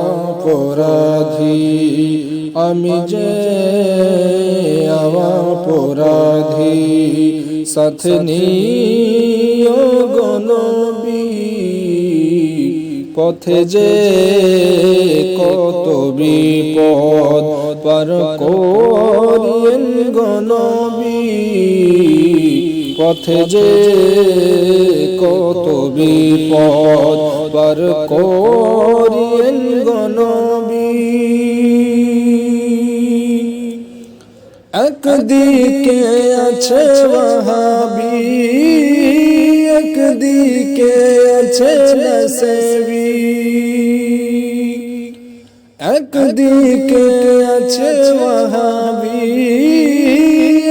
অপরাধী, আমি যে অপরাধী, সাথে নিও গো নবী, পথে যে কত বিপদ পার করিয়েন গো নবী, পথে যে কত বিপদ পার করিয়েন গো নবী। একদিকে আছে ওয়াহাবী, একদিকে আছে নসবী, একদিকে আছে ওয়াহাবী,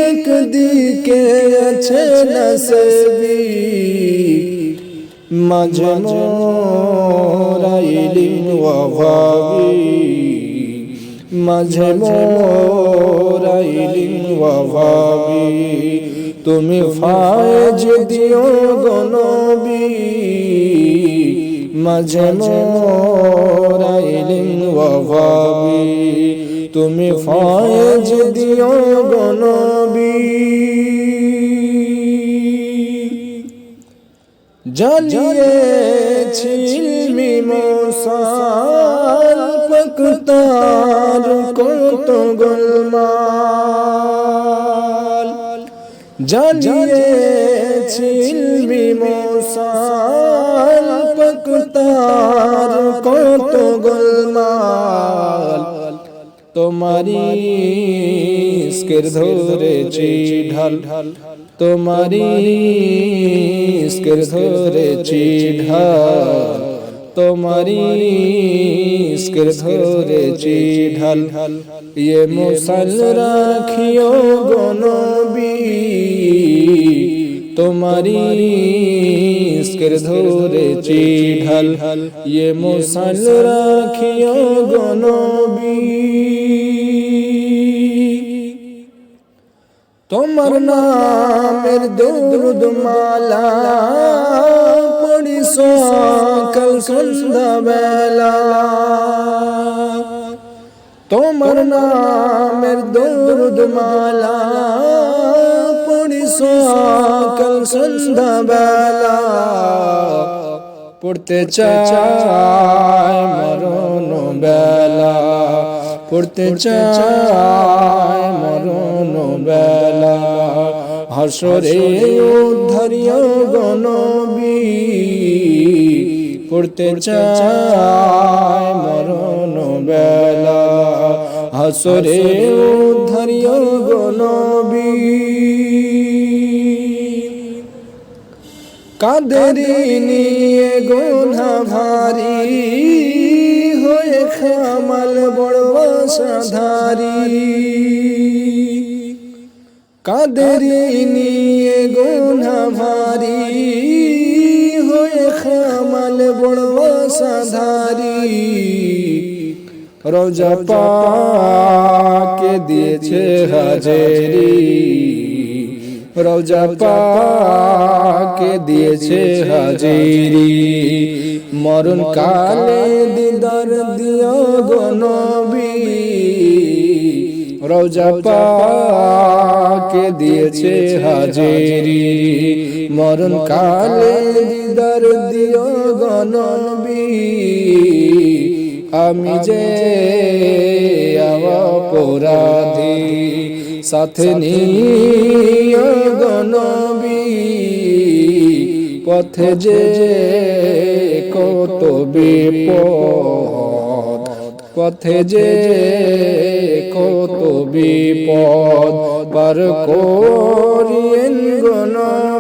একদিকে আছে নসবী, মাঝে মোরাইলিম ওয়াহাবী, মাঝে মোরাইলিম ওয়াহাবী, তুমি ফায়েজ দিও গো নবী, মাঝে মোরাইলিম ওয়াহাবী, তুমি ফায়েজ দিও গো নবী। জ্বালিয়েছি ইলমি মৌসাল, পাকতার কত গোলমাল, জ্বালিয়েছি ইলমি মৌসাল, পাকতার কত গোলমাল, তোমারি ইশকের ধরেছি ঢাল, তোমারি ইশকের ধরেছি ঢাল, তোমারি ইশকের ধরেছি ঢাল, ইয়ে মুসাল রাখিও গো নবী, তোমারি ইশকের ধরেছি ঢাল, ইয়ে মুসাল রাখিও গো নবী। তোমার নামের দরুদ মালা পড়ি সকাল সন্ধ্যা বেলা, তোমার নামের দরুদ মালা পড়ি সকাল সন্ধ্যা বেলা, পড়তে চাই মরণ বেলা, পড়তে চাই মরণ বেলা, হাসরে উদ্ধারিও গো নবী, পড়তে চাই মরণ বেলা, হাসরে উদ্ধারিও গো নবী। কাদেরি নিয়ে গুনাহ ভারী, হয়ে খামাল বড় বাসাধারী, কাদেরি নিয়ে গুনাহ ভারী, হয়ে খামাল বড় বাসাধারী, রোজা পাকে দিয়েছে হাজেরি, রোজা পাকে দিয়েছে হাজেরি, মরণ কালে দিদার দিও গো নবী, রোজা পাকে দিয়েছে হাজেরি, মরণ কালে দিদার দিও গো নবী, আমি যে অপরাধী, সাথে নিও গো নবী, পথে যে কত বিপদ, পথে যে কত বিপদ পার করিয়েন গো নবী।